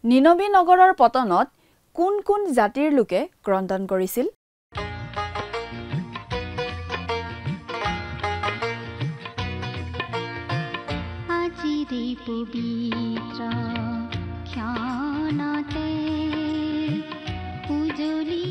নিনবী নগৰৰ পতনত কোন কোন জাতিৰ লোকে ক্ৰন্দন কৰিছিল? আজিৰে পবিত্ৰ ক্ষণতে উজলি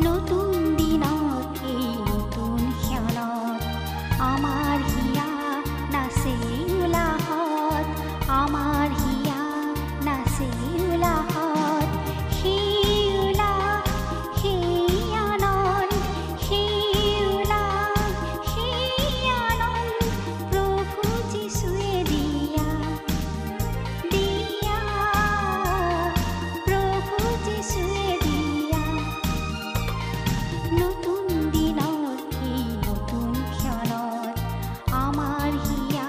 নতুন দিনত নতুন ক্ষণত আমাৰ হিয়া নাচে উলাহত, আমাৰ হিয়া নাচে উলাহত। সেই উলাহ সেই আনন্দ, সেই উলাহ সেই আনন্দ প্ৰভু যীশুৱে দিয়া দিয়া, প্ৰভু যীশুৱে দিয়া। নতুন দিনত এই নতুন ক্ষণত আমাৰ হিয়া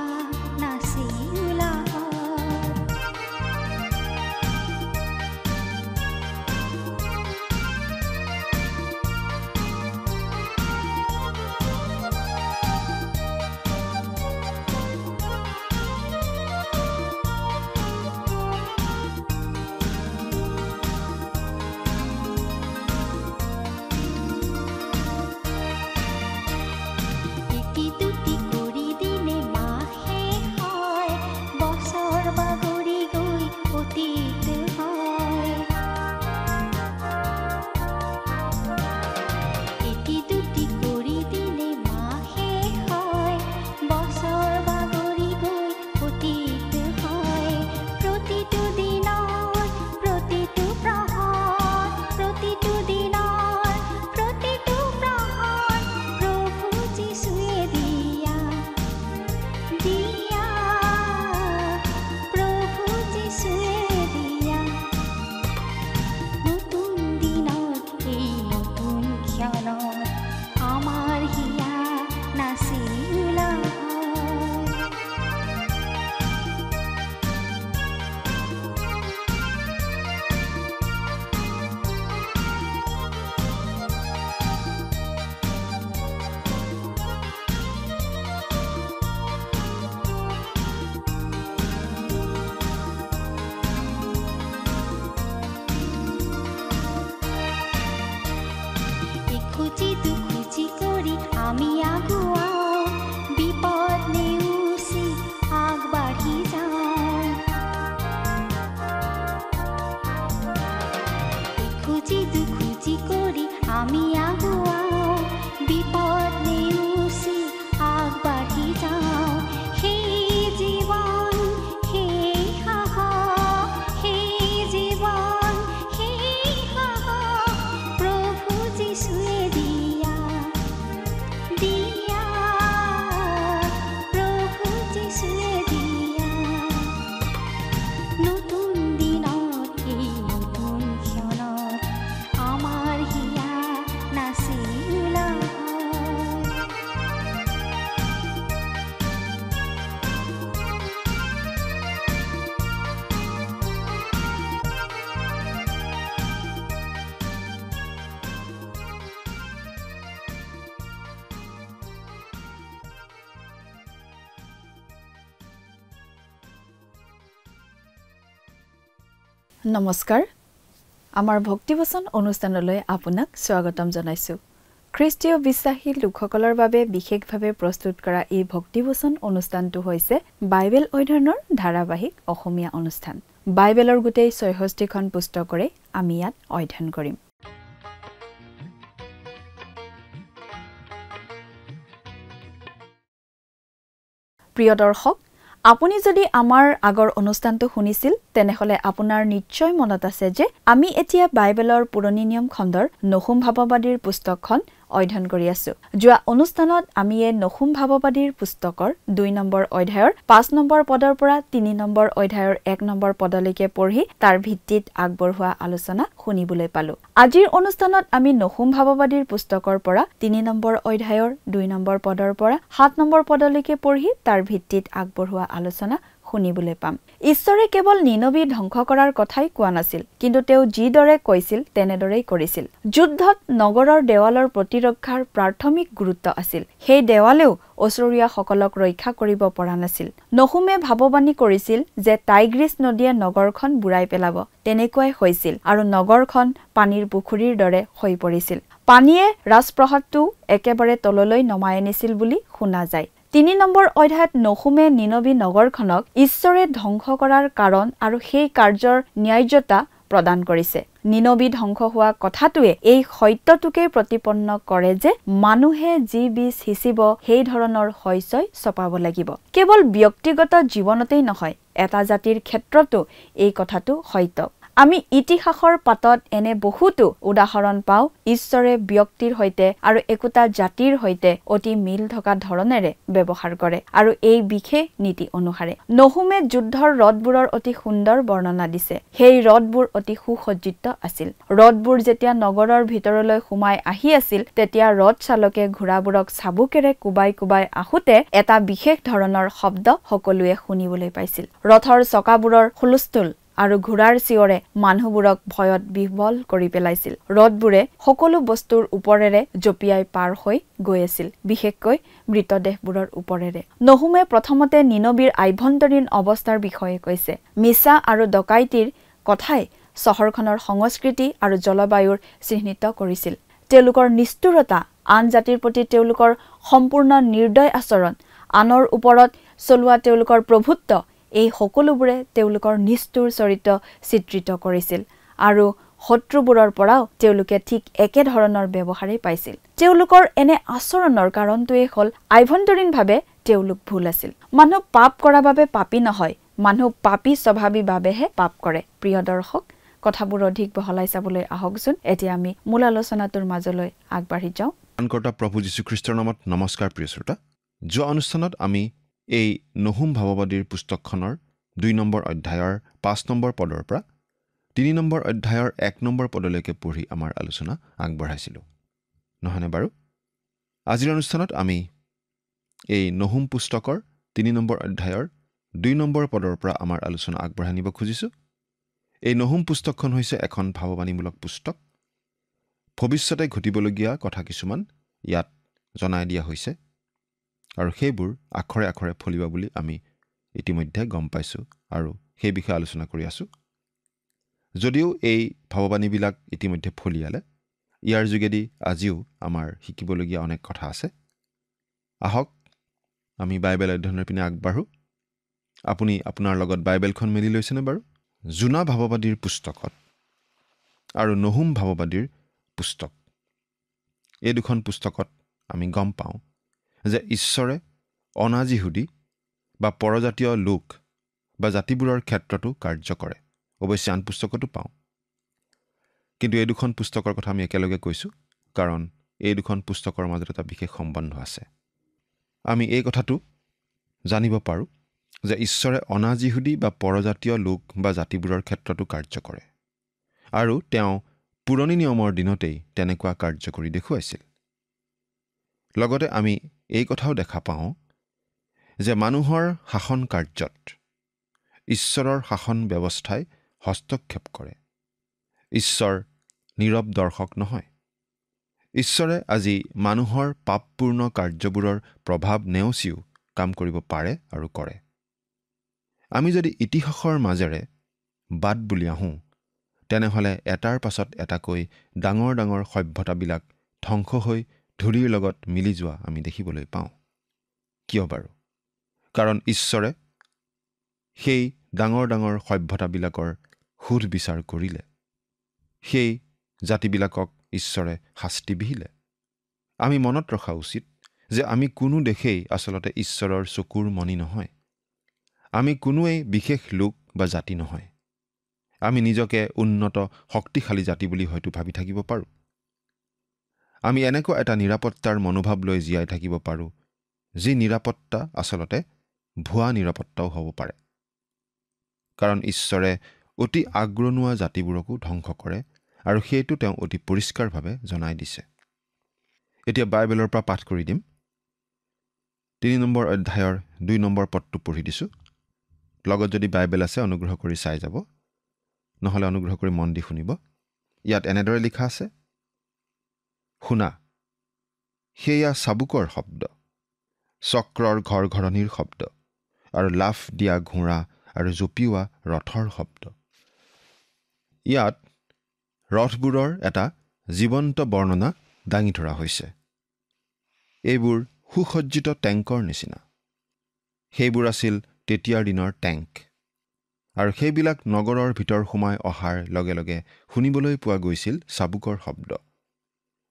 নাচে উলাহত। এটি দুটি কৰি দিনে মাহে হয়, বছৰ বাগৰি গৈ অতীত হয়। এটি দুটি কৰি দিনে মাহে হয়, বছৰ বাগৰি গৈ অতীত হয়। প্ৰতিটো দিনৰ প্ৰতিটো প্ৰহৰ, প্ৰতিটো দিনৰ প্ৰতিটো প্ৰহৰ প্ৰভু যীশুৱে দিয়া দিয়া, প্ৰভু যীশুৱে দিয়া। নতুন দিনত এই নতুন ক্ষণত আমাৰ হিয়া নাচি উলাহত। ইখুচি দুখুচি কৰি আমি আগুৱাওঁ, বিপদ নেওচি আগবাঢ়ি যাওঁ। ইখুচি দুখুচি কৰি আমি আগুৱাওঁ, বিপদ নেওচি আগবাঢ়ি যাওঁ। সেই জীৱন সেই সাহস, সেই জীৱন সেই সাহস প্ৰভু যীশুৱে দিয়া দিয়া, প্ৰভু যীশুৱে দিয়া। নতুন দিনত এই নতুন ক্ষণত আমাৰ হিয়া নাচি উলাহত। নমস্কাৰ, আমাৰ ভক্তিবচন অনুষ্ঠানলৈ আপোনাক স্বাগতম জনাইছোঁ। খ্ৰীষ্টীয় বিশ্বাসী লোকসকলৰ বাবে বিশেষভাৱে প্ৰস্তুত কৰা এই ভক্তিবচন অনুষ্ঠানটো হৈছে বাইবেল অধ্যয়নৰ ধাৰাবাহিক অসমীয়া অনুষ্ঠান। বাইবেলৰ গোটেই ৬৬খন পুস্তকৰে আমি ইয়াত অধ্যয়ন কৰিম। প্ৰিয় দৰ্শক, আপুনি যদি আমাৰ আগৰ অনুষ্ঠানটো শুনিছিল তেনেহলে আপোনাৰ নিশ্চয় মনত আছে যে আমি এতিয়া বাইবেলৰ পুৰণি নিয়ম খণ্ডৰ নহুম ভাৱবাদীৰ পুস্তকখন অধ্যয়ন কৰি আছো। যোৱা অনুষ্ঠানত আমি এই নহুম ভাৱবাদীৰ পুস্তকৰ ২ নম্বৰ অধ্যায়ৰ ৫ নম্বৰ পদৰ পৰা ৩ নম্বৰ অধ্যায়ৰ ১ নম্বৰ পদলৈকে পঢ়ি তাৰ ভিত্তিত আগবঢ়োৱা আলোচনা শুনিবলৈ পালো। আজিৰ অনুষ্ঠানত আমি নহুম ভাৱবাদীৰ পুস্তকৰ পৰা ৩ নম্বৰ অধ্যায়ৰ ২ নম্বৰ পদৰ পৰা ৭ নম্বৰ পদলৈকে পঢ়ি তাৰ ভিত্তিত আগবঢ়োৱা আলোচনা শুনিবলৈ পাম ঈশ্বৰে কেৱল নিনবী ধ্বংস কৰাৰ কথাই কোৱা নাছিল কিন্তু তেওঁ যিদৰে কৈছিল তেনেদৰেই কৰিছিল যুদ্ধত নগৰৰ দেৱালৰ প্ৰতিৰক্ষাৰ প্ৰাথমিক গুৰুত্ব আছিল সেই দেৱালেও অচৰীয়াসকলক ৰক্ষা কৰিব পৰা নাছিল নহুমে ভাৱবাণী কৰিছিল যে টাইগ্ৰিছ নদীয়ে নগৰখন বুৰাই পেলাব তেনেকুৱাই হৈছিল আৰু নগৰখন পানীৰ পুখুৰীৰ দৰে হৈ পৰিছিল পানীয়ে ৰাজপ্ৰসাদটো একেবাৰে তললৈ নমাই আনিছিল বুলি শুনা যায় ৩ নম্বৰ অধ্যায়ত নহুমে নিনবী নগৰখনক ঈশ্বৰে ধ্বংস কৰাৰ কাৰণ আৰু সেই কাৰ্যৰ ন্যায়্যতা প্ৰদান কৰিছে নিনবী ধ্বংস হোৱা কথাটোৱে এই সত্যটোকে প্ৰতিপন্ন কৰে যে মানুহে যি বীজ সিঁচিব সেই ধৰণৰ শস্য চপাব লাগিব কেৱল ব্যক্তিগত জীৱনতেই নহয় এটা জাতিৰ ক্ষেত্ৰতো এই কথাটো সত্য আমি ইতিহাসৰ পাতত এনে বহুতো উদাহৰণ পাওঁ ঈশ্বৰে ব্যক্তিৰ সৈতে আৰু একোটা জাতিৰ সৈতে অতি মিল থকা ধৰণেৰে ব্যৱহাৰ কৰে আৰু এই বিশেষ নীতি অনুসাৰে নহুমে যুদ্ধৰ ৰথবোৰৰ অতি সুন্দৰ বৰ্ণনা দিছে সেই ৰথবোৰ অতি সুসজ্জিত আছিল ৰথবোৰ যেতিয়া নগৰৰ ভিতৰলৈ সোমাই আহি আছিল তেতিয়া ৰথ চালকে ঘোঁৰাবোৰক চাবুকেৰে কুবাই আহোঁতে এটা বিশেষ ধৰণৰ শব্দ সকলোৱে শুনিবলৈ পাইছিল ৰথৰ চকাবোৰৰ হুলস্থুল আৰু ঘোঁৰাৰ চিঞৰে মানুহবোৰক ভয়ত বিহ্বল কৰি পেলাইছিল ৰথবোৰে সকলো বস্তুৰ ওপৰেৰে জপিয়াই পাৰ হৈ গৈ আছিল বিশেষকৈ মৃতদেহবোৰৰ ওপৰেৰে নহুমে প্ৰথমতে নিনবীৰ আভ্যন্তৰীণ অৱস্থাৰ বিষয়ে কৈছে মিছা আৰু ডকাইতিৰ কথাই চহৰখনৰ সংস্কৃতি আৰু জলবায়ুৰ চিহ্নিত কৰিছিল তেওঁলোকৰ নিষ্ঠুৰতা আন জাতিৰ প্ৰতি তেওঁলোকৰ সম্পূৰ্ণ নিৰ্দয় আচৰণ আনৰ ওপৰত চলোৱা তেওঁলোকৰ প্ৰভুত্ব এই সকলোবোৰে তেওঁলোকৰ নিষ্ঠুৰ চৰিত্ৰ চিত্ৰিত কৰিছিল আৰু শত্ৰুবোৰৰ পৰাও তেওঁলোকে ঠিক একে ধৰণৰ ব্যৱহাৰেই পাইছিল তেওঁলোকৰ এনে আচৰণৰ কাৰণটোৱে হ'ল আভ্যন্তৰীণভাৱে তেওঁলোক ভুল আছিল মানুহ পাপ কৰাৰ বাবে পাপী নহয় মানুহ পাপী স্বভাৱীভাৱেহে পাপ কৰে প্ৰিয় দৰ্শক কথাবোৰ অধিক বহলাই চাবলৈ আহকচোন এতিয়া আমি মূল আলোচনাটোৰ মাজলৈ আগবাঢ়ি যাওঁ কৰ্তা প্ৰভু যীশু খ্ৰীষ্টৰ নামত নমস্কাৰ প্ৰিয় শ্ৰোতা যোৱা অনুষ্ঠানত আমি এই নহুম ভাৱবাদীৰ পুস্তকখনৰ ২ নম্বৰ অধ্যায়ৰ ৫ নম্বৰ পদৰ পৰা ৩ নম্বৰ অধ্যায়ৰ ১ নম্বৰ পদলৈকে পঢ়ি আমাৰ আলোচনা আগবঢ়াইছিলোঁ নহয়নে বাৰু আজিৰ অনুষ্ঠানত আমি এই নহুম পুস্তকৰ ৩ নম্বৰ অধ্যায়ৰ ২ নম্বৰ পদৰ পৰা আমাৰ আলোচনা আগবঢ়াই নিব খুজিছোঁ এই নহুম পুস্তকখন হৈছে এখন ভাৱবাণীমূলক পুস্তক ভৱিষ্যতে ঘটিবলগীয়া কথা কিছুমান ইয়াত জনাই দিয়া হৈছে আৰু সেইবোৰ আখৰে আখৰে ফলিব বুলি আমি ইতিমধ্যে গম পাইছোঁ আৰু সেই বিষয়ে আলোচনা কৰি আছোঁ যদিও এই ভাৱবাণীবিলাক ইতিমধ্যে ফলিয়ালে ইয়াৰ যোগেদি আজিও আমাৰ শিকিবলগীয়া অনেক কথা আছে আহক আমি বাইবেল অধ্যয়নৰ পিনে আগবাঢ়ো আপুনি আপোনাৰ লগত বাইবেলখন মেলি লৈছেনে বাৰু জোনা ভাৱবাদীৰ পুস্তকত আৰু নহুম ভাৱবাদীৰ পুস্তক এই দুখন পুস্তকত আমি গম পাওঁ যে ঈশ্বৰে অনাজিহুদী বা পৰজাতীয় লোক বা জাতিবোৰৰ ক্ষেত্ৰতো কাৰ্য কৰে অৱশ্যে আন পুস্তকতো পাওঁ কিন্তু এই দুখন পুস্তকৰ কথা আমি একেলগে কৈছোঁ কাৰণ এই দুখন পুস্তকৰ মাজত এটা বিশেষ সম্বন্ধ আছে আমি এই কথাটো জানিব পাৰোঁ যে ঈশ্বৰে অনাজিহুদী বা পৰজাতীয় লোক বা জাতিবোৰৰ ক্ষেত্ৰতো কাৰ্য কৰে আৰু তেওঁ পুৰণি নিয়মৰ দিনতেই তেনেকুৱা কাৰ্য কৰি দেখুৱাইছিল লগতে আমি এই কথাও দেখা পাওঁ যে মানুহৰ শাসন কাৰ্যত ঈশ্বৰৰ শাসন ব্যৱস্থাই হস্তক্ষেপ কৰে ঈশ্বৰ নীৰৱ দৰ্শক নহয় ঈশ্বৰে আজি মানুহৰ পাপপূৰ্ণ কাৰ্যবোৰৰ প্ৰভাৱ নেওচিও কাম কৰিব পাৰে আৰু কৰে আমি যদি ইতিহাসৰ মাজেৰে বাট বুলি আহোঁ তেনেহ'লে এটাৰ পাছত এটাকৈ ডাঙৰ ডাঙৰ সভ্যতাবিলাক ধ্বংস হৈ ধূলিৰ লগত মিলি যোৱা আমি দেখিবলৈ পাওঁ কিয় বাৰু কাৰণ ঈশ্বৰে সেই ডাঙৰ ডাঙৰ সভ্যতাবিলাকৰ সুধ বিচাৰ কৰিলে সেই জাতিবিলাকক ঈশ্বৰে শাস্তি বিহিলে আমি মনত ৰখা উচিত যে আমি কোনো দেশেই আচলতে ঈশ্বৰৰ চকুৰ মণি নহয় আমি কোনোৱেই বিশেষ লোক বা জাতি নহয় আমি নিজকে উন্নত শক্তিশালী জাতি বুলি হয়তো ভাবি থাকিব পাৰোঁ আমি এনেকুৱা এটা নিৰাপত্তাৰ মনোভাৱ লৈ জীয়াই থাকিব পাৰোঁ যি নিৰাপত্তা আচলতে ভুৱা নিৰাপত্তাও হ'ব পাৰে কাৰণ ঈশ্বৰে অতি আগ্ৰনোৱা জাতিবোৰকো ধ্বংস কৰে আৰু সেইটো তেওঁ অতি পৰিষ্কাৰভাৱে জনাই দিছে এতিয়া বাইবেলৰ পৰা পাঠ কৰি দিম ৩ নম্বৰ অধ্যায়ৰ ২ নম্বৰ পদটো পঢ়ি দিছোঁ লগত যদি বাইবেল আছে অনুগ্ৰহ কৰি চাই যাব, নহ'লে অনুগ্ৰহ কৰি মন দি শুনিব। ইয়াত এনেদৰে লিখা আছে, শুনা, সেয়া চাবুকৰ শব্দ, চক্ৰৰ ঘৰঘৰণিৰ শব্দ আৰু লাফ দিয়া ঘোঁৰা আৰু জঁপিওৱা ৰথৰ শব্দ। ইয়াত ৰথবোৰৰ এটা জীৱন্ত বৰ্ণনা দাঙি ধৰা হৈছে। এইবোৰ সুসজ্জিত টেংকৰ নিচিনা। সেইবোৰ আছিল তেতিয়াৰ দিনৰ টেংক, আৰু সেইবিলাক নগৰৰ ভিতৰ সোমাই অহাৰ লগে লগে শুনিবলৈ পোৱা গৈছিল চাবুকৰ শব্দ,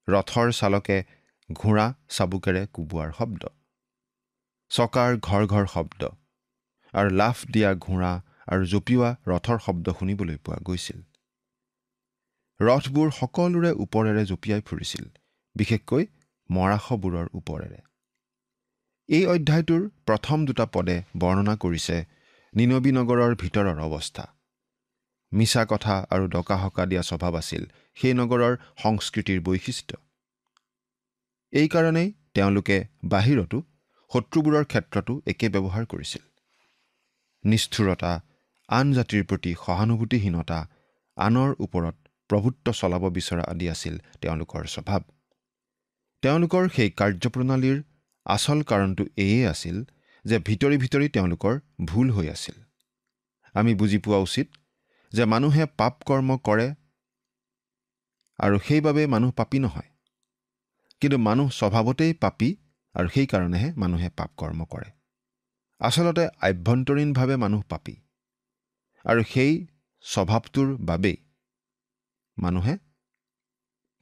ৰথৰ চালকে ঘোঁৰা চাবুকেৰে কোবোৱাৰ শব্দ, চকাৰ ঘৰ ঘৰ শব্দ আৰু লাফ দিয়া ঘোঁৰা আৰু জঁপিওৱা ৰথৰ শব্দ শুনিবলৈ পোৱা গৈছিল। ৰথবোৰ সকলোৰে ওপৰেৰে জঁপিয়াই ফুৰিছিল, বিশেষকৈ মৰাশবোৰৰ ওপৰেৰে। এই অধ্যায়টোৰ প্ৰথম দুটা পদে বৰ্ণনা কৰিছে নিনবী নগৰৰ ভিতৰৰ অৱস্থা। মিছা কথা আৰু ডকাহকা দিয়া স্বভাৱ আছিল সেই নগৰৰ সংস্কৃতিৰ বৈশিষ্ট্য। এইকাৰণেই তেওঁলোকে বাহিৰতো শত্ৰুবোৰৰ ক্ষেত্ৰতো একে ব্যৱহাৰ কৰিছিল। নিষ্ঠুৰতা, আন জাতিৰ প্ৰতি সহানুভূতিহীনতা, আনৰ ওপৰত প্ৰভুত্ব চলাব বিচৰা আদি আছিল তেওঁলোকৰ স্বভাৱ। তেওঁলোকৰ সেই কাৰ্যপ্ৰণালীৰ আচল কাৰণটো এয়ে আছিল যে ভিতৰি ভিতৰি তেওঁলোকৰ ভুল হৈ আছিল। আমি বুজি পোৱা উচিত যে মানুহে পাপ কৰ্ম কৰে আৰু সেইবাবে মানুহ পাপী নহয়, কিন্তু মানুহ স্বভাৱতেই পাপী আৰু সেইকাৰণেহে মানুহে পাপ কৰ্ম কৰে। আচলতে আভ্যন্তৰীণভাৱে মানুহ পাপী, আৰু সেই স্বভাৱটোৰ বাবেই মানুহে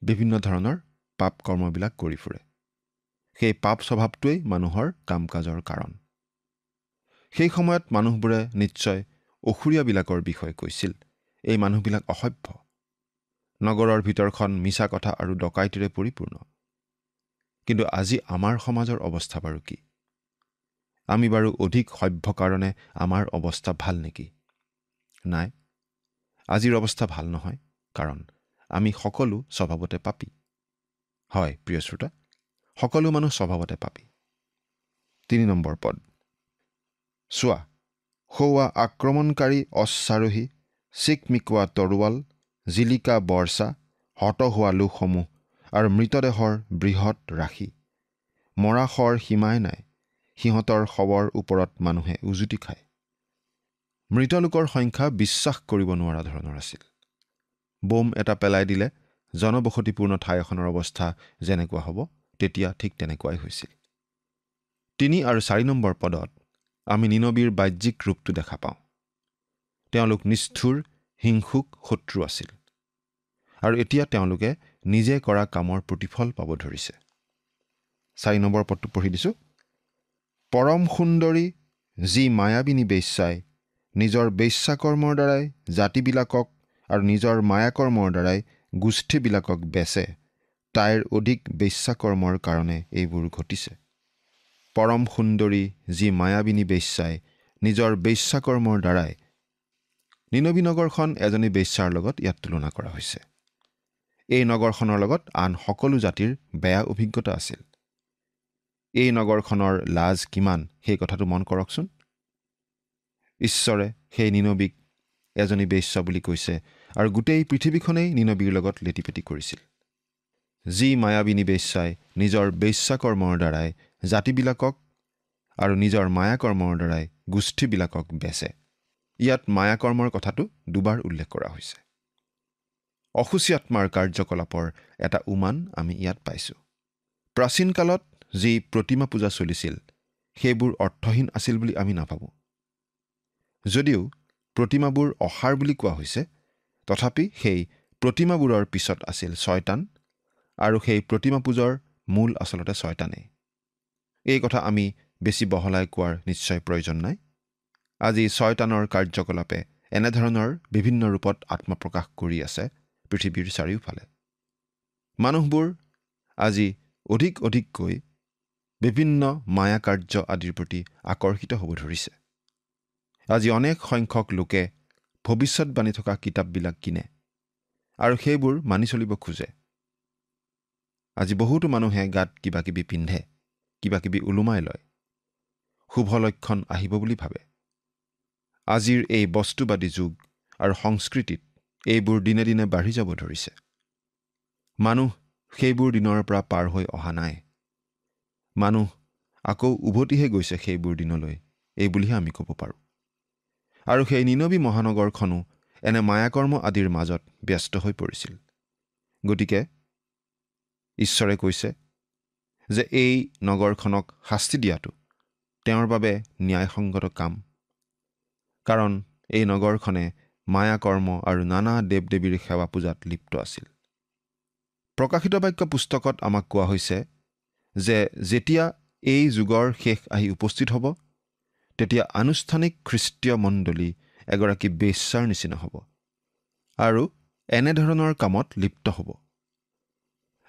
বিভিন্ন ধৰণৰ পাপ কৰ্মবিলাক কৰি ফুৰে। সেই পাপ স্বভাৱটোৱেই মানুহৰ কাম কাজৰ কাৰণ। সেই সময়ত মানুহবোৰে নিশ্চয় অসুৰীয়াবিলাকৰ বিষয়ে কৈছিল, এই মানুহবিলাক অসভ্য। নগৰৰ ভিতৰখন মিছা কথা আৰু ডকাইতিৰে পৰিপূৰ্ণ। কিন্তু আজি আমাৰ সমাজৰ অৱস্থা বাৰু কি? আমি বাৰু অধিক সভ্য কাৰণে আমাৰ অৱস্থা ভাল নেকি? নাই, আজিৰ অৱস্থা ভাল নহয়, কাৰণ আমি সকলো স্বভাৱতে পাপী। হয় প্ৰিয় শ্ৰোতা, সকলো মানুহ স্বভাৱতে পাপী। ৩ নম্বৰ পদ, চোৱা, সৌৱা আক্ৰমণকাৰী অশ্বাৰোহী, চিকমিকোৱা তৰোৱাল, জিলিকা বৰ্ষা, হত হোৱা লোকসমূহ আৰু মৃতদেহৰ বৃহৎ ৰাশি। মৰাশৰ সীমাই নাই, সিহঁতৰ শৱৰ ওপৰত মানুহে উজুতি খায়। মৃত লোকৰ সংখ্যা বিশ্বাস কৰিব নোৱাৰা ধৰণৰ আছিল। বোম এটা পেলাই দিলে জনবসতিপূৰ্ণ ঠাই এখনৰ অৱস্থা যেনেকুৱা হ'ব, তেতিয়া ঠিক তেনেকুৱাই হৈছিল। ৩ আৰু ৪ নম্বৰ পদত আমি নিনবীৰ বাহ্যিক ৰূপটো দেখা পাওঁ। তেওঁলোক নিষ্ঠুৰ, হিংসুক শত্ৰু আছিল, আৰু এতিয়া তেওঁলোকে নিজে কৰা কামৰ প্ৰতিফল পাব ধৰিছে। ৪ নম্বৰ পদটো পঢ়ি দিছোঁ। পৰম সুন্দৰী যি মায়াবিনী বেশ্যাই নিজৰ বেশ্যাকৰ্মৰ দ্বাৰাই জাতিবিলাকক আৰু নিজৰ মায়াকৰ্মৰ দ্বাৰাই গোষ্ঠীবিলাকক বেচে, তাইৰ অধিক বেশ্যাকৰ্মৰ কাৰণে এইবোৰ ঘটিছে। পৰম সুন্দৰী যি মায়াবিনী বেশ্যাই নিজৰ বেশ্যাকৰ্মৰ দ্বাৰাই, নিনবী নগৰখন এজনী বেশ্যাৰ লগত ইয়াত তুলনা কৰা হৈছে। এই নগৰখনৰ লগত আন সকলো জাতিৰ বেয়া অভিজ্ঞতা আছিল। এই নগৰখনৰ লাজ কিমান সেই কথাটো মন কৰকচোন। ঈশ্বৰে সেই নিনবীক এজনী বেশ্যা বুলি কৈছে, আৰু গোটেই পৃথিৱীখনেই নিনবীৰ লগত লেটিপেটি কৰিছিল। যি মায়াবিনী বেশ্যাই নিজৰ বেশ্যাকৰ্মৰ দ্বাৰাই জাতিবিলাকক আৰু নিজৰ মায়াকৰ্মৰ দ্বাৰাই গোষ্ঠীবিলাকক বেচে। ইয়াত মায়াকৰ্মৰ কথাটো দুবাৰ উল্লেখ কৰা হৈছে। অসুচী আত্মাৰ কাৰ্যকলাপৰ এটা উমান আমি ইয়াত পাইছোঁ। প্ৰাচীন কালত যি প্ৰতিমা পূজা চলিছিল, সেইবোৰ অৰ্থহীন আছিল বুলি আমি নাভাবোঁ। যদিও প্ৰতিমাবোৰ অসাৰ বুলি কোৱা হৈছে, তথাপি সেই প্ৰতিমাবোৰৰ পিছত আছিল ছয়তান, আৰু সেই প্ৰতিমা পূজাৰ মূল আচলতে ছয়তানেই। এই কথা আমি বেছি বহলাই কোৱাৰ নিশ্চয় প্ৰয়োজন নাই। আজি ছয়তানৰ কাৰ্যকলাপে এনেধৰণৰ বিভিন্ন ৰূপত আত্মপ্ৰকাশ কৰি আছে পৃথিৱীৰ চাৰিওফালে। মানুহবোৰ আজি অধিককৈ বিভিন্ন মায়া কাৰ্য আদিৰ প্ৰতি আকৰ্ষিত হ'ব ধৰিছে। আজি অনেক সংখ্যক লোকে ভৱিষ্যৎবাণী থকা কিতাপবিলাক কিনে আৰু সেইবোৰ মানি চলিব খোজে। আজি বহুতো মানুহে গাত কিবা কিবি পিন্ধে, কিবা কিবি ওলোমাই লয়, শুভ লক্ষণ আহিব বুলি ভাবে। আজিৰ এই বস্তুবাদী যুগ আৰু সংস্কৃতিত এইবোৰ দিনে দিনে বাঢ়ি যাব ধৰিছে। মানুহ সেইবোৰ দিনৰ পৰা পাৰ হৈ অহা নাই। মানুহ আকৌ উভতিহে গৈছে সেইবোৰ দিনলৈ, এই বুলিহে আমি ক'ব পাৰোঁ। আৰু সেই নিনবী মহানগৰখনো এনে মায়াকৰ্ম আদিৰ মাজত ব্যস্ত হৈ পৰিছিল। গতিকে ঈশ্বৰে কৈছে যে এই নগৰখনক শাস্তি দিয়াটো তেওঁৰ বাবে ন্যায়সংগত কাম, কাৰণ এই নগৰখনে মায়াকৰ্ম আৰু নানা দেৱ দেৱীৰ সেৱা পূজাত লিপ্ত আছিল। প্ৰকাশিত বাক্য পুস্তকত আমাক কোৱা হৈছে যে যেতিয়া এই যুগৰ শেষ আহি উপস্থিত হ'ব, তেতিয়া আনুষ্ঠানিক খ্ৰীষ্টীয় মণ্ডলী এগৰাকী বেশ্যাৰ নিচিনা হ'ব আৰু এনেধৰণৰ কামত লিপ্ত হ'ব।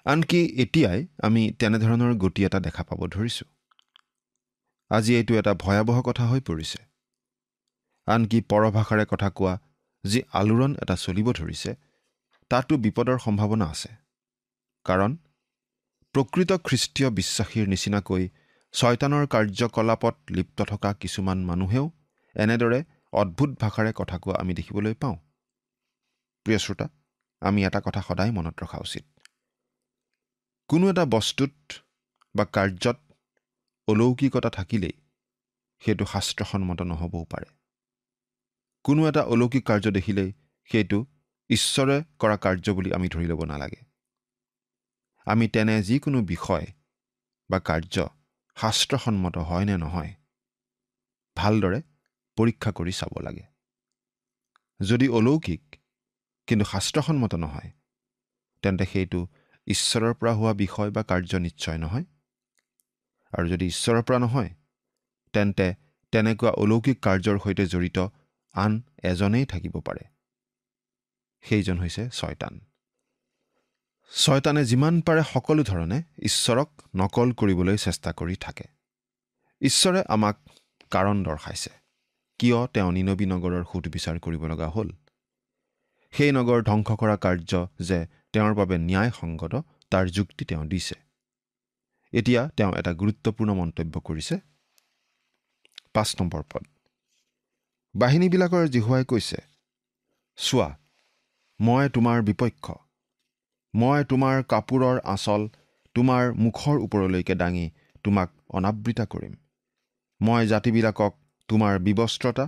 আনকি এতিয়াই আমি তেনেধৰণৰ গতি এটা দেখা পাব ধৰিছোঁ। আজি এইটো এটা ভয়াৱহ কথা হৈ পৰিছে। আনকি পৰভাষাৰে কথা কোৱা যি আলোড়ন এটা চলিব ধৰিছে, তাতো বিপদৰ সম্ভাৱনা আছে। কাৰণ প্ৰকৃত খ্ৰীষ্টীয় বিশ্বাসীৰ নিচিনাকৈ শয়তানৰ কাৰ্যকলাপত লিপ্ত থকা কিছুমান মানুহেও এনেদৰে অদ্ভুত ভাষাৰে কথা কোৱা আমি দেখিবলৈ পাওঁ। প্ৰিয় শ্ৰোতা, আমি এটা কথা সদায় মনত ৰখা উচিত। কোনো এটা বস্তুত বা কাৰ্যত অলৌকিকতা থাকিলেই সেইটো শাস্ত্ৰসন্মত নহ'বও পাৰে। কোনো এটা অলৌকিক কাৰ্য দেখিলেই সেইটো ঈশ্বৰে কৰা কাৰ্য বুলি আমি ধৰি ল'ব নালাগে। আমি তেনে যিকোনো বিষয় বা কাৰ্য শাস্ত্ৰসন্মত হয় নে নহয় ভালদৰে পৰীক্ষা কৰি চাব লাগে। যদি অলৌকিক কিন্তু শাস্ত্ৰসন্মত নহয়, তেন্তে সেইটো ঈশ্বৰৰ পৰা হোৱা বিষয় বা কাৰ্য নিশ্চয় নহয়। আৰু যদি ঈশ্বৰৰ পৰা নহয়, তেন্তে তেনেকুৱা অলৌকিক কাৰ্যৰ সৈতে জড়িত আন এজনেই থাকিব পাৰে। সেইজন হৈছে শয়তান। শয়তানে যিমান পাৰে সকলো ধৰণে ঈশ্বৰক নকল কৰিবলৈ চেষ্টা কৰি থাকে। ঈশ্বৰে আমাক কাৰণ দৰ্শাইছে কিয় তেওঁ নিনবী নগৰৰ সুধবিচাৰ কৰিব লগা হ'ল। সেই নগৰ ধ্বংস কৰা কাৰ্য যে তেওঁৰ বাবে ন্যায়সংগত, তাৰ যুক্তি তেওঁ দিছে। এতিয়া তেওঁ এটা গুৰুত্বপূৰ্ণ মন্তব্য কৰিছে। 5 নম্বৰ পদ, বাহিনীবিলাকৰ জিহুৱাই কৈছে, চোৱা, মই তোমাৰ বিপক্ষ, মই তোমাৰ কাপোৰৰ আঁচল তোমাৰ মুখৰ ওপৰলৈকে দাঙি তোমাক অনাবৃতা কৰিম। মই জাতিবিলাকক তোমাৰ বিবস্ত্ৰতা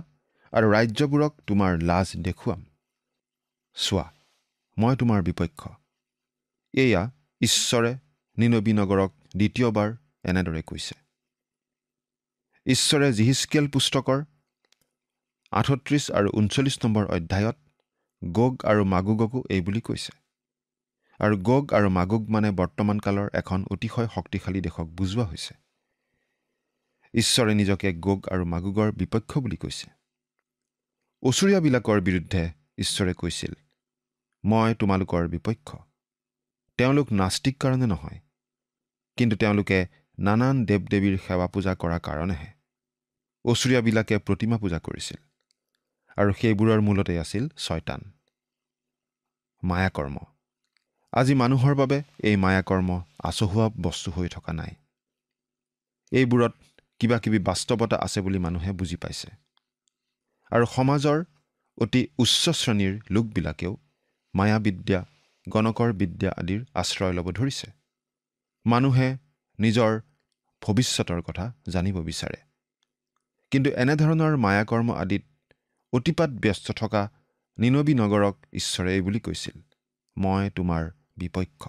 আৰু ৰাজ্যবোৰক তোমাৰ লাজ দেখুৱাম। চোৱা, মই তোমাৰ বিপক্ষ। এয়া ঈশ্বৰে নিনবী নগৰক দ্বিতীয়বাৰ এনেদৰে কৈছে। ঈশ্বৰে জিহিজকিয়েল পুস্তকৰ 38 আৰু 39 নম্বৰ অধ্যায়ত গোগ আৰু মাগোগকো এই বুলি কৈছে। আৰু গোগ আৰু মাগোগ মানে বৰ্তমান কালৰ এখন অতিশয় শক্তিশালী দেশক বুজোৱা হৈছে। ঈশ্বৰে নিজকে গোগ আৰু মাগোগৰ বিপক্ষ বুলি কৈছে। অচুৰীয়াবিলাকৰ বিৰুদ্ধে ঈশ্বৰে কৈছিল, মই তোমালোকৰ বিপক্ষ। তেওঁলোক নাস্তিক কাৰণে নহয়, কিন্তু তেওঁলোকে নানান দেৱ দেৱীৰ সেৱা পূজা কৰাৰ কাৰণেহে। অচুৰীয়াবিলাকে প্ৰতিমা পূজা কৰিছিল আৰু সেইবোৰৰ মূলতে আছিল শয়তান, মায়াকৰ্ম। আজি মানুহৰ বাবে এই মায়াকৰ্ম আচহুৱা বস্তু হৈ থকা নাই। এইবোৰত কিবা কিবি বাস্তৱতা আছে বুলি মানুহে বুজি পাইছে। আৰু সমাজৰ অতি উচ্চ শ্ৰেণীৰ লোকবিলাকেও মায়াবিদ্যা, গণকৰ বিদ্যা আদিৰ আশ্ৰয় ল'ব ধৰিছে। মানুহে নিজৰ ভৱিষ্যতৰ কথা জানিব বিচাৰে। কিন্তু এনেধৰণৰ মায়াকৰ্ম আদিত অতিপাত ব্যস্ত থকা নিনবী নগৰক ঈশ্বৰে এই বুলি কৈছিল, মই তোমাৰ বিপক্ষ।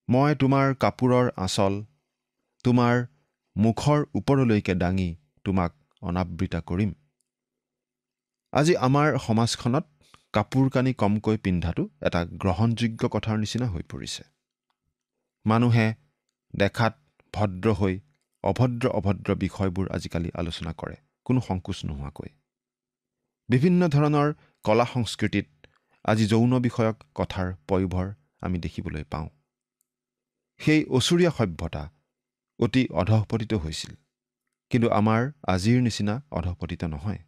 মই তোমাৰ কাপোৰৰ আঁচল তোমাৰ মুখৰ ওপৰলৈকে দাঙি তোমাক অনাবৃতা কৰিম। আজি আমাৰ সমাজখনত কাপোৰ কানি কমকৈ পিন্ধাটো এটা গ্ৰহণযোগ্য কথাৰ নিচিনা হৈ পৰিছে। মানুহে দেখাত ভদ্ৰ হৈ অভদ্ৰ বিষয়বোৰ আজিকালি আলোচনা কৰে, কোনো সংকোচ নোহোৱাকৈ। বিভিন্ন ধৰণৰ কলা সংস্কৃতিত আজি যৌন বিষয়ক কথাৰ পয়োভৰ আমি দেখিবলৈ পাওঁ। সেই অচুৰীয়া সভ্যতা অতি অধঃপতিত হৈছিল, কিন্তু আমাৰ আজিৰ নিচিনা অধঃপতিত নহয়।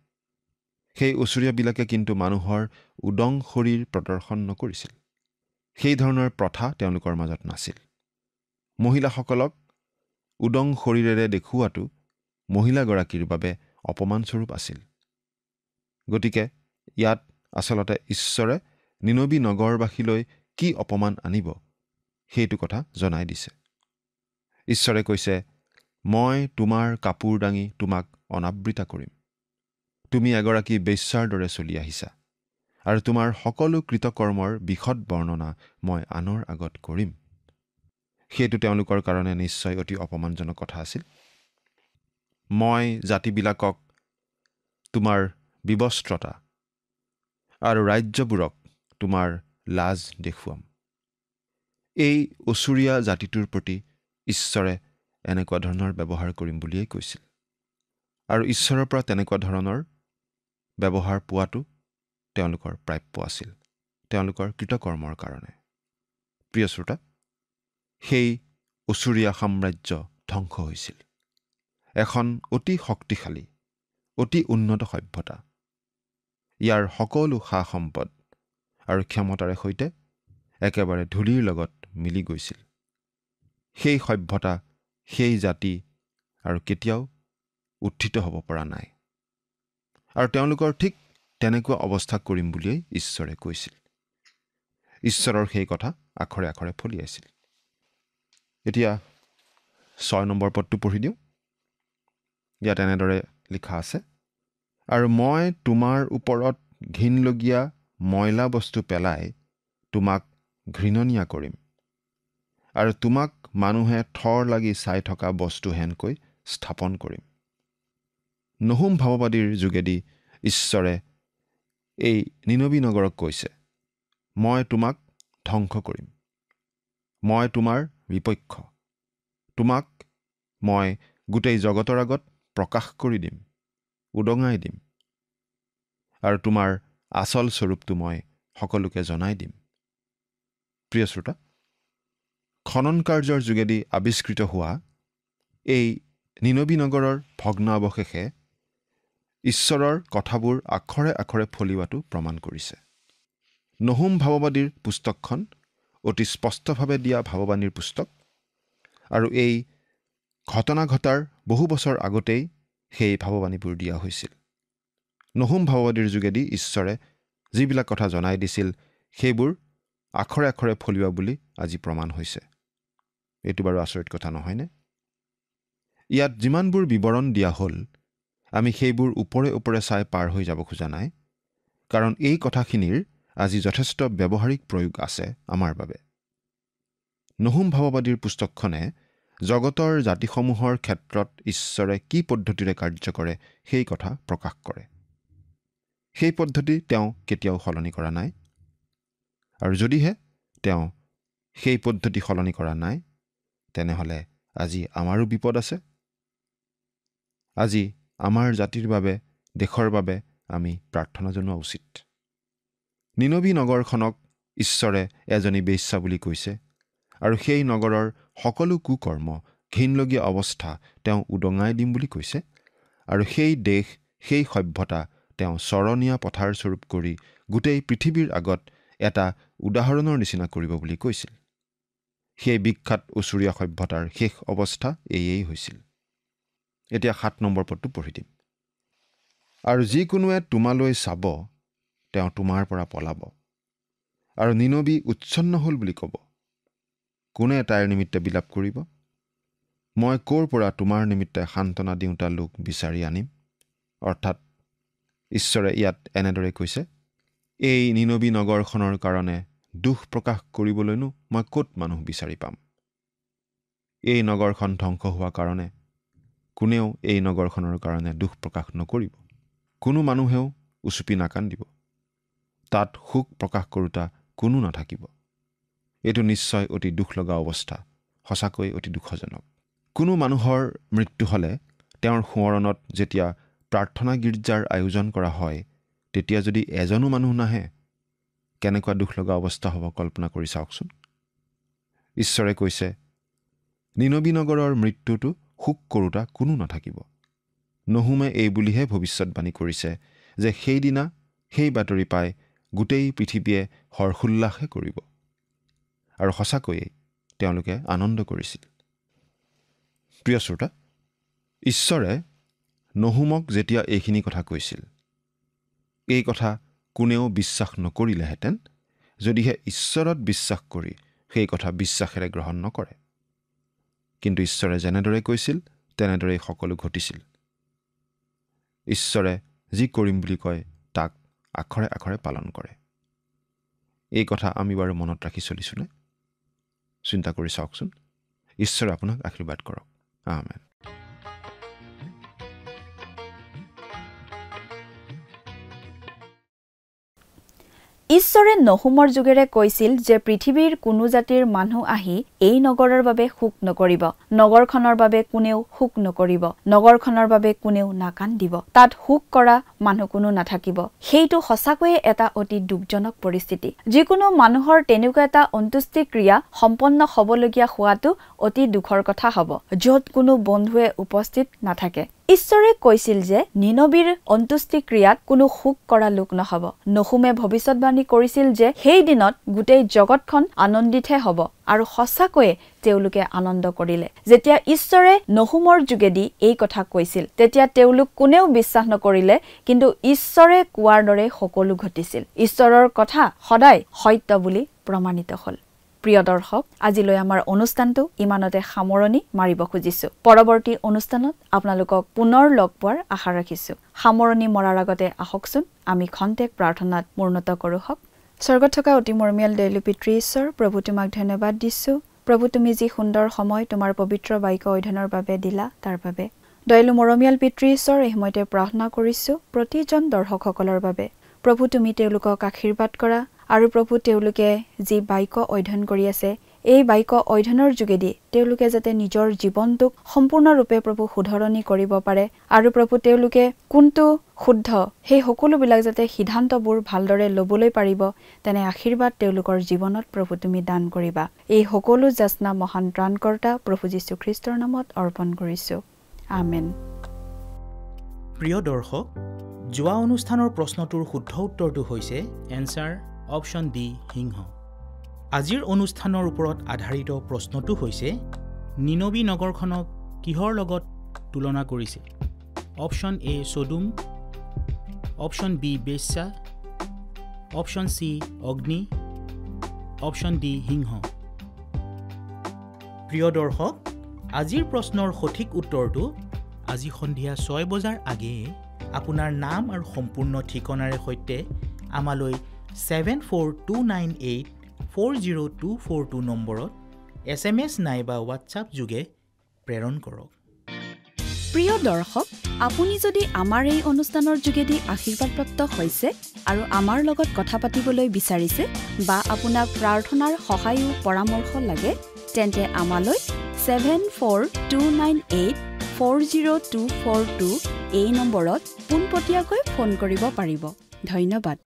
সেই অচুৰীয়াবিলাকে কিন্তু মানুহৰ উদং শৰীৰ প্ৰদৰ্শন নকৰিছিল। সেই ধৰণৰ প্ৰথা তেওঁলোকৰ মাজত নাছিল। মহিলাসকলক উদং শৰীৰেৰে দেখুওৱাটো মহিলাগৰাকীৰ বাবে অপমানস্বৰূপ আছিল। গতিকে ইয়াত আচলতে ঈশ্বৰে নিনবী নগৰবাসীলৈ কি অপমান আনিব সেইটো কথা জনাই দিছে। ঈশ্বৰে কৈছে, মই তোমাৰ কাপোৰ দাঙি তোমাক অনাবৃতা কৰিম। তুমি এগৰাকী বেশ্যাৰ দৰে চলি আহিছা আৰু তোমাৰ সকলো কৃতকৰ্মৰ বিশদ বৰ্ণনা মই আনৰ আগত কৰিম। সেইটো তেওঁলোকৰ কাৰণে নিশ্চয় অতি অপমানজনক কথা আছিল। মই জাতিবিলাকক তোমাৰ বিবস্ত্ৰতা আৰু ৰাজ্যবোৰক তোমাৰ লাজ দেখুৱাম। এই অচুৰীয়া জাতিটোৰ প্ৰতি ঈশ্বৰে এনেকুৱা ধৰণৰ ব্যৱহাৰ কৰিম বুলিয়েই কৈছিল আৰু ঈশ্বৰৰ পৰা তেনেকুৱা ধৰণৰ ব্যৱহাৰ পোৱাটো তেওঁলোকৰ প্ৰাপ্য আছিল, তেওঁলোকৰ কৃতকৰ্মৰ কাৰণে। প্ৰিয় শ্ৰোতা, সেই অচুৰীয়া সাম্ৰাজ্য ধ্বংস হৈছিল। এখন অতি শক্তিশালী, অতি উন্নত সভ্যতা, ইয়াৰ সকলো সা সম্পদ আৰু ক্ষমতাৰে সৈতে একেবাৰে ধূলিৰ লগত মিলি গৈছিল। সেই সভ্যতা, সেই জাতি আৰু কেতিয়াও উত্থিত হ'ব পৰা নাই আৰু তেওঁলোকৰ ঠিক তেনেকুৱা অৱস্থা কৰিম বুলিয়েই ঈশ্বৰে কৈছিল। ঈশ্বৰৰ সেই কথা আখৰে আখৰে ফলিয়াইছিল। এতিয়া 6 নম্বৰ পদটো পঢ়ি দিওঁ। ইয়াত এনেদৰে লিখা আছে, আৰু মই তোমাৰ ওপৰত ঘিনলগীয়া ময়লা বস্তু পেলাই তোমাক ঘৃণনীয়া কৰিম আৰু তোমাক মানুহে থৰ লাগি চাই থকা বস্তু হেনকৈ স্থাপন কৰিম। নহুম ভাৱবাদীৰ যোগেদি ঈশ্বৰে এই নিনবী নগৰক কৈছে, মই তোমাক ধ্বংস কৰিম, মই তোমাৰ বিপক্ষ, তোমাক মই গোটেই জগতৰ আগত প্ৰকাশ কৰি দিম, উদঙাই দিম আৰু তোমাৰ আচল স্বৰূপটো মই সকলোকে জনাই দিম। প্ৰিয় শ্ৰোতা, খনন কাৰ্যৰ যোগেদি আৱিষ্কৃত হোৱা এই নিনবী নগৰৰ ভগ্নাৱশেষে ঈশ্বৰৰ কথাবোৰ আখৰে আখৰে ফলিওৱাটো প্ৰমাণ কৰিছে। নহুম ভাৱবাদীৰ পুস্তকখন অতি স্পষ্টভাৱে দিয়া ভাৱবাণীৰ পুস্তক আৰু এই ঘটনা ঘটাৰ বহু বছৰ আগতেই সেই ভাৱবাণীবোৰ দিয়া হৈছিল। নহুম ভাৱবাদীৰ যোগেদি ঈশ্বৰে যিবিলাক কথা জনাই দিছিল সেইবোৰ আখৰে আখৰে ফলিওৱা বুলি আজি প্ৰমাণ হৈছে। এইটো বাৰু আচৰিত কথা নহয়নে? ইয়াত যিমানবোৰ বিৱৰণ দিয়া হ'ল, আমি সেইবোৰ ওপৰে ওপৰে চাই পাৰ হৈ যাব খোজা নাই, কাৰণ এই কথাখিনিৰ আজি যথেষ্ট ব্যৱহাৰিক প্ৰয়োগ আছে আমাৰ বাবে। নহুম ভাৱবাদীৰ পুস্তকখনে জগতৰ জাতিসমূহৰ ক্ষেত্ৰত ঈশ্বৰে কি পদ্ধতিৰে কাৰ্য কৰে সেই কথা প্ৰকাশ কৰে। সেই পদ্ধতি তেওঁ কেতিয়াও সলনি কৰা নাই আৰু যদিহে তেওঁ সেই পদ্ধতি সলনি কৰা নাই, তেনেহ'লে আজি আমাৰো বিপদ আছে। আজি আমাৰ জাতিৰ বাবে, দেশৰ বাবে আমি প্ৰাৰ্থনা জনোৱা উচিত। নিনবী নগৰখনক ঈশ্বৰে এজনী বেশ্যা বুলি কৈছে আৰু সেই নগৰৰ সকলো কুকৰ্ম, ঘিনলগীয়া অৱস্থা তেওঁ উদঙাই দিম বুলি কৈছে আৰু সেই দেশ, সেই সভ্যতা তেওঁ চৰণীয়া পথাৰ স্বৰূপ কৰি গোটেই পৃথিৱীৰ আগত এটা উদাহৰণৰ নিচিনা কৰিব বুলি কৈছিল। সেই বিখ্যাত অচুৰীয়া সভ্যতাৰ শেষ অৱস্থা এয়েই হৈছিল। এতিয়া 7 নম্বৰ পদটো পঢ়ি দিম। আৰু যিকোনোৱে তোমালৈ চাব, তেওঁ তোমাৰ পৰা পলাব আৰু নিনবী উচ্ছন্ন হ'ল বুলি ক'ব। কোনে তাইৰ নিমিত্তে বিলাপ কৰিব? মই ক'ৰ পৰা তোমাৰ নিমিত্তে সান্তনা দিওঁতা লোক বিচাৰি আনিম? অৰ্থাৎ ঈশ্বৰে ইয়াত এনেদৰে কৈছে, এই নিনবী নগৰখনৰ কাৰণে দুখ প্ৰকাশ কৰিবলৈনো মই ক'ত মানুহ বিচাৰি পাম? এই নগৰখন ধ্বংস হোৱা কাৰণে কোনেও এই নগৰখনৰ কাৰণে দুখ প্ৰকাশ নকৰিব। কোনো মানুহেও উচুপি নাকান্দিব। তাত শোক প্ৰকাশ কৰোঁতা কোনো নাথাকিব। এইটো নিশ্চয় অতি দুখ লগা অৱস্থা, সঁচাকৈ অতি দুখজনক। কোনো মানুহৰ মৃত্যু হ'লে তেওঁৰ সোঁৱৰণত যেতিয়া প্ৰাৰ্থনা গীৰ্জাৰ আয়োজন কৰা হয়, তেতিয়া যদি এজনো মানুহ নাহে, কেনেকুৱা দুখ লগা অৱস্থা হ'ব কল্পনা কৰি চাওকচোন। ঈশ্বৰে কৈছে, নিনবী নগৰৰ মৃত্যুটো শোক কৰোঁতা কোনো নাথাকিব। নহুমে এই বুলিহে ভৱিষ্যৎবাণী কৰিছে যে সেইদিনা সেই বাতৰি পাই গোটেই পৃথিৱীয়ে হৰ্ষোল্লাসে কৰিব আৰু সঁচাকৈয়ে তেওঁলোকে আনন্দ কৰিছিল। প্ৰিয় শ্ৰোতা, ঈশ্বৰে নহুমক যেতিয়া এইখিনি কথা কৈছিল, এই কথা কোনেও বিশ্বাস নকৰিলেহেঁতেন যদিহে ঈশ্বৰত বিশ্বাস কৰি সেই কথা বিশ্বাসেৰে গ্ৰহণ নকৰে। কিন্তু ঈশ্বৰে যেনেদৰে কৈছিল তেনেদৰেই সকলো ঘটিছিল। ঈশ্বৰে যি কৰিম বুলি কয় তাক আখৰে আখৰে পালন কৰে। এই কথা আমি বাৰু মনত ৰাখি চলিছোনে? চিন্তা কৰি চাওকচোন। ঈশ্বৰে আপোনাক আশীৰ্বাদ কৰক। আমেন। ঈশ্বৰে নহুমৰ যোগেৰে কৈছিল যে পৃথিৱীৰ কোনো জাতিৰ মানুহ আহি এই নগৰৰ বাবে শোক নকৰিব, নগৰখনৰ বাবে কোনেও শোক নকৰিব, নগৰখনৰ বাবে কোনেও নাকান্দিব, তাত শোক কৰা মানুহ কোনো নাথাকিব। সেইটো সঁচাকৈয়ে এটা অতি দুখজনক পৰিস্থিতি। যিকোনো মানুহৰ তেনেকুৱা এটা অন্ত্যেষ্টি ক্ৰিয়া সম্পন্ন হ'বলগীয়া হোৱাটো অতি দুখৰ কথা হ'ব, য'ত কোনো বন্ধুৱে উপস্থিত নাথাকে। ঈশ্বৰে কৈছিল যে নিনবীৰ অন্ত্যেষ্টি ক্ৰিয়াত কোনো শোক কৰা লোক নহ'ব। নহুমে ভৱিষ্যতবাণী কৰিছিল যে সেই দিনত গোটেই জগতখন আনন্দিতহে হ'ব, আৰু সঁচাকৈয়ে তেওঁলোকে আনন্দ কৰিলে। যেতিয়া ঈশ্বৰে নহুমৰ যোগেদি এই কথা কৈছিল তেতিয়া তেওঁলোক কোনেও বিশ্বাস নকৰিলে, কিন্তু ঈশ্বৰে কোৱাৰ দৰে সকলো ঘটিছিল। ঈশ্বৰৰ কথা সদায় সত্য বুলি প্ৰমাণিত হ'ল। প্ৰিয় দৰ্শক, আজিলৈ আমাৰ অনুষ্ঠানটো ইমানতে সামৰণি মাৰিব খুজিছো। পৰৱৰ্তী অনুষ্ঠানত আপোনালোকক পুনৰ লগ পোৱাৰ আশা ৰাখিছো। সামৰণি মৰাৰ আগতে আহকচোন আমি খন্তেক প্ৰাৰ্থনাত মূৰ্ণত কৰোঁ হওক। স্বৰ্গত থকা অতি মৰমীয়াল দয়ালু পিতৃ ঈশ্বৰ, প্ৰভু তোমাক ধন্যবাদ দিছো। প্ৰভু তুমি যি সুন্দৰ সময় তোমাৰ পবিত্ৰ বাক্য অধ্যয়নৰ বাবে দিলা তাৰ বাবে। দয়ালু মৰমীয়াল পিতৃ ঈশ্বৰ, এই সময়তে প্ৰাৰ্থনা কৰিছো প্ৰতিজন দৰ্শকসকলৰ বাবে। প্ৰভু তুমি তেওঁলোকক আশীৰ্বাদ কৰা, আৰু প্ৰভু তেওঁলোকে যি বাক্য অধ্যয়ন কৰি আছে এই বাক্য অধ্যয়নৰ যোগেদি তেওঁলোকে যাতে নিজৰ জীৱনটোক সম্পূৰ্ণৰূপে প্ৰভু শুধৰণি কৰিব পাৰে, আৰু প্ৰভু তেওঁলোকে কোনটো শুদ্ধ সেই সকলোবিলাক যাতে সিদ্ধান্তবোৰ ভালদৰে ল'বলৈ পাৰিব, তেনে আশীৰ্বাদ তেওঁলোকৰ জীৱনত প্ৰভু তুমি দান কৰিবা। এই সকলো যাচনা মহান ত্ৰাণকৰ্তা প্ৰভু যীশু খ্ৰীষ্টৰ নামত অৰ্পণ কৰিছো। আমেন। প্ৰিয় দৰ্শক, যোৱা অনুষ্ঠানৰ প্ৰশ্নটোৰ শুদ্ধ উত্তৰটো হৈছে এনচাৰ অপশ্যন ডি, সিংহ। আজিৰ অনুষ্ঠানৰ ওপৰত আধাৰিত প্ৰশ্নটো হৈছে নিনবী নগৰখনক কিহৰ লগত তুলনা কৰিছিল? অপশ্যন এ ছডোম, অপশ্যন বি বেশ্যা, অপশ্যন চি অগ্নি, অপশ্যন ডি সিংহ। প্ৰিয় দৰ্শক, আজিৰ প্ৰশ্নৰ সঠিক উত্তৰটো আজি সন্ধিয়া 6 বজাৰ আগেয়ে আপোনাৰ নাম আৰু সম্পূৰ্ণ ঠিকনাৰে সৈতে আমালৈ 7429840242 নম্বৰত SMS নাইবা হোৱাটছআপ যোগে প্ৰেৰণ কৰক। প্ৰিয় দৰ্শক, আপুনি যদি আমাৰ এই অনুষ্ঠানৰ যোগেদি আশীৰ্বাদপ্ৰাপ্ত হৈছে আৰু আমাৰ লগত কথা পাতিবলৈ বিচাৰিছে বা আপোনাক প্ৰাৰ্থনাৰ সহায়ো পৰামৰ্শ লাগে, তেন্তে আমালৈ 7429840242 এই নম্বৰত পোনপটীয়াকৈ ফোন কৰিব পাৰিব। ধন্যবাদ।